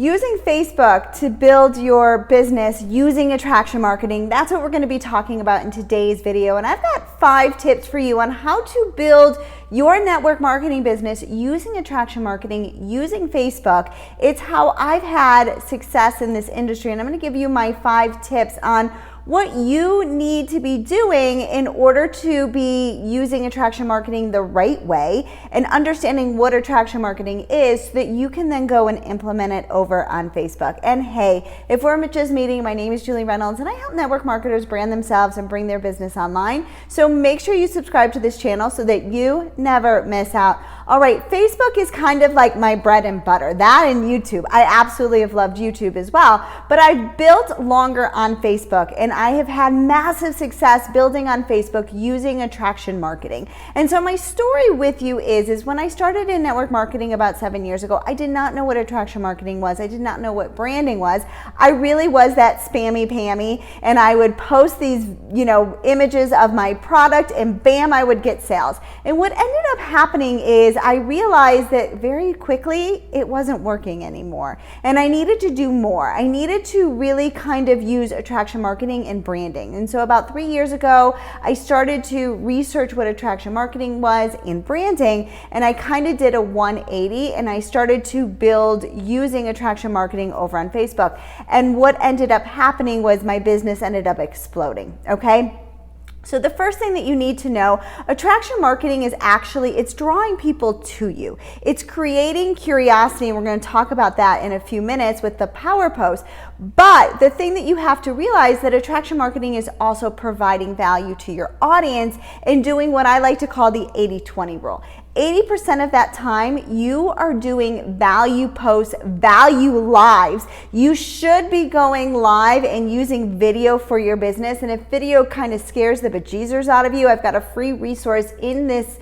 Using Facebook to build your business using attraction marketing, that's what we're going to be talking about in today's video. And I've got 5 tips for you on how to build your network marketing business using attraction marketing, using Facebook. It's how I've had success in this industry. And I'm going to give you my 5 tips on what you need to be doing in order to be using attraction marketing the right way and understanding what attraction marketing is so that you can then go and implement it over on Facebook. And hey, if we're just meeting, my name is Reynolds and I help network marketers brand themselves and bring their business online. So make sure you subscribe to this channel so that you never miss out. All right, Facebook is kind of like my bread and butter, that and YouTube. I absolutely have loved YouTube as well, but I've built longer on Facebook and I have had massive success building on Facebook using attraction marketing. And so my story with you is when I started in network marketing about 7 years ago, I did not know what attraction marketing was. I did not know what branding was. I really was that spammy Pammy, and I would post these, images of my product and bam, I would get sales. And what ended up happening is I realized that very quickly it wasn't working anymore. And I needed to do more. I needed to really kind of use attraction marketing and branding. And so about 3 years ago, I started to research what attraction marketing was in branding, and I kind of did a 180 and I started to build using attraction marketing over on Facebook. And what ended up happening was my business ended up exploding, okay? So the first thing that you need to know, attraction marketing is actually, it's drawing people to you. It's creating curiosity, and we're going to talk about that in a few minutes with the power post. But the thing that you have to realize that attraction marketing is also providing value to your audience and doing what I like to call the 80-20 rule. 80% of that time you are doing value posts, value lives. You should be going live and using video for your business. And if video kind of scares the bejesus out of you, I've got a free resource in this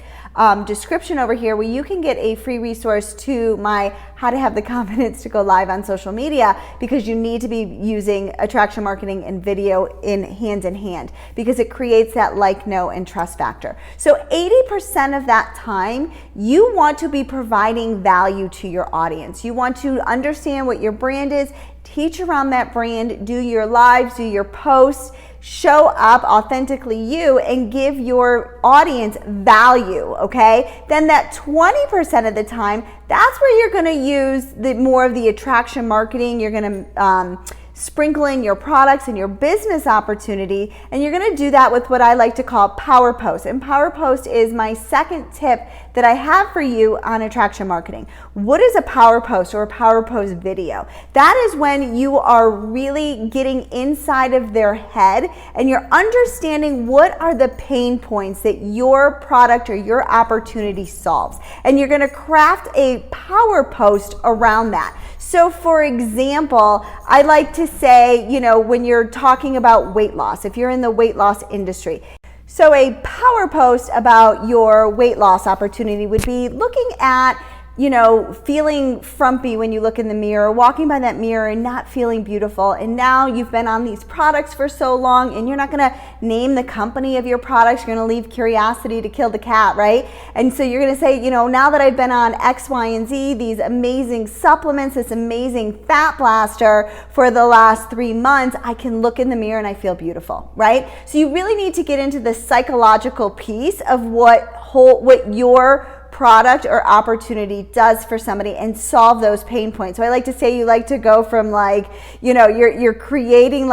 description over here where you can get a free resource to my how to have the confidence to go live on social media, because you need to be using attraction marketing and video in hand because it creates that like, know, and trust factor. So 80% of that time you want to be providing value to your audience. You want to understand what your brand is, teach around that brand, do your lives, do your posts, show up authentically you and give your audience value, okay? Then that 20% of the time, that's where you're gonna use more of the attraction marketing. You're gonna sprinkle in your products and your business opportunity, and you're gonna do that with what I like to call power post. And power post is my second tip that I have for you on attraction marketing. What is a power post or a power post video? That is when you are really getting inside of their head and you're understanding what are the pain points that your product or your opportunity solves. And you're gonna craft a power post around that. So for example, I like to say, when you're talking about weight loss, if you're in the weight loss industry, so a power post about your weight loss opportunity would be looking at, feeling frumpy when you look in the mirror, walking by that mirror and not feeling beautiful. And now you've been on these products for so long and you're not going to name the company of your products. You're going to leave curiosity to kill the cat, right? And so you're going to say, now that I've been on X, Y, and Z, these amazing supplements, this amazing fat blaster for the last 3 months, I can look in the mirror and I feel beautiful, right? So you really need to get into the psychological piece of what your product or opportunity does for somebody and solve those pain points. So I like to say you like to go from you're creating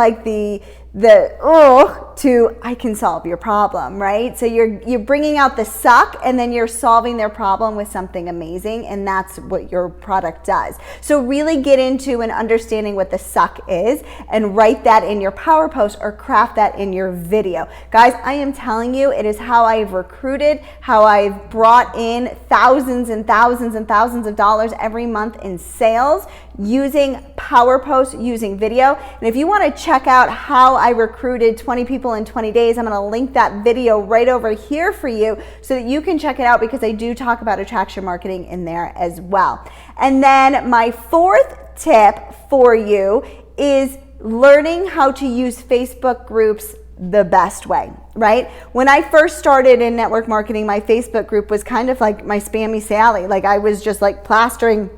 to I can solve your problem, right? So you're bringing out the suck and then you're solving their problem with something amazing, and that's what your product does. So really get into and understanding what the suck is and write that in your power post or craft that in your video. Guys, I am telling you, it is how I've recruited, how I've brought in thousands and thousands and thousands of dollars every month in sales using power posts, using video. And if you want to check out how I recruited 20 people in 20 days, I'm going to link that video right over here for you so that you can check it out, because I do talk about attraction marketing in there as well. And then my 4th tip for you is learning how to use Facebook groups the best way, right? When I first started in network marketing, my Facebook group was kind of like my spammy Sally. Like I was just like plastering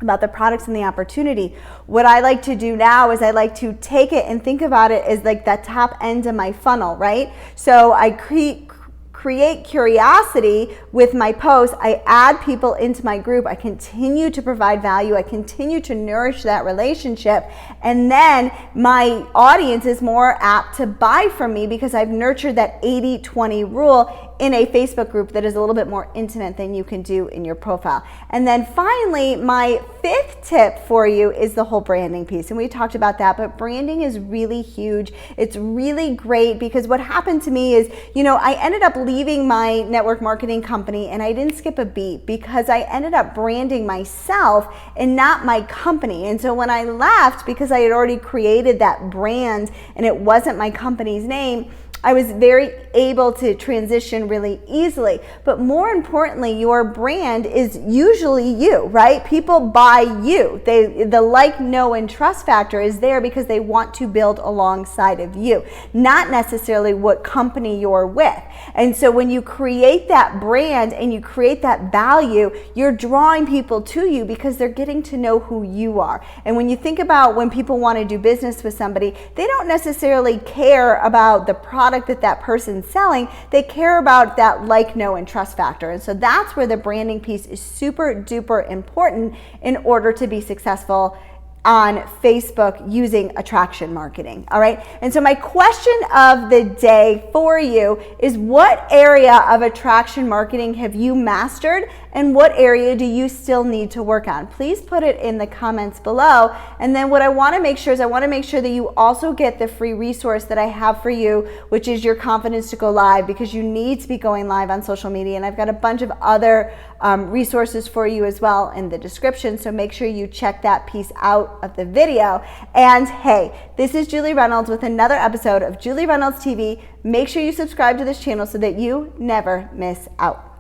about the products and the opportunity. What I like to do now is I like to take it and think about it as like that top end of my funnel, right? So I create curiosity with my posts. I add people into my group. I continue to provide value. I continue to nourish that relationship. And then my audience is more apt to buy from me because I've nurtured that 80-20 rule in a Facebook group that is a little bit more intimate than you can do in your profile. And then finally, my 5th tip for you is the whole branding piece. And we talked about that, but branding is really huge. It's really great because what happened to me is, I ended up leaving my network marketing company and I didn't skip a beat because I ended up branding myself and not my company. And so when I left, because I had already created that brand and it wasn't my company's name, I was very able to transition really easily. But more importantly, your brand is usually you, right? People buy you. The like, know, and trust factor is there because they want to build alongside of you, not necessarily what company you're with. And so when you create that brand and you create that value, you're drawing people to you because they're getting to know who you are. And when you think about when people want to do business with somebody, they don't necessarily care about the product that person's selling. They care about that like, know, and trust factor. And so that's where the branding piece is super duper important in order to be successful on Facebook using attraction marketing. All right. And so my question of the day for you is, what area of attraction marketing have you mastered and what area do you still need to work on? Please put it in the comments below. And then what I want to make sure is that you also get the free resource that I have for you, which is your confidence to go live, because you need to be going live on social media. And I've got a bunch of other resources for you as well in the description. So make sure you check that piece out of the video. And hey, this is Julie Reynolds with another episode of Julie Reynolds TV. Make sure you subscribe to this channel so that you never miss out.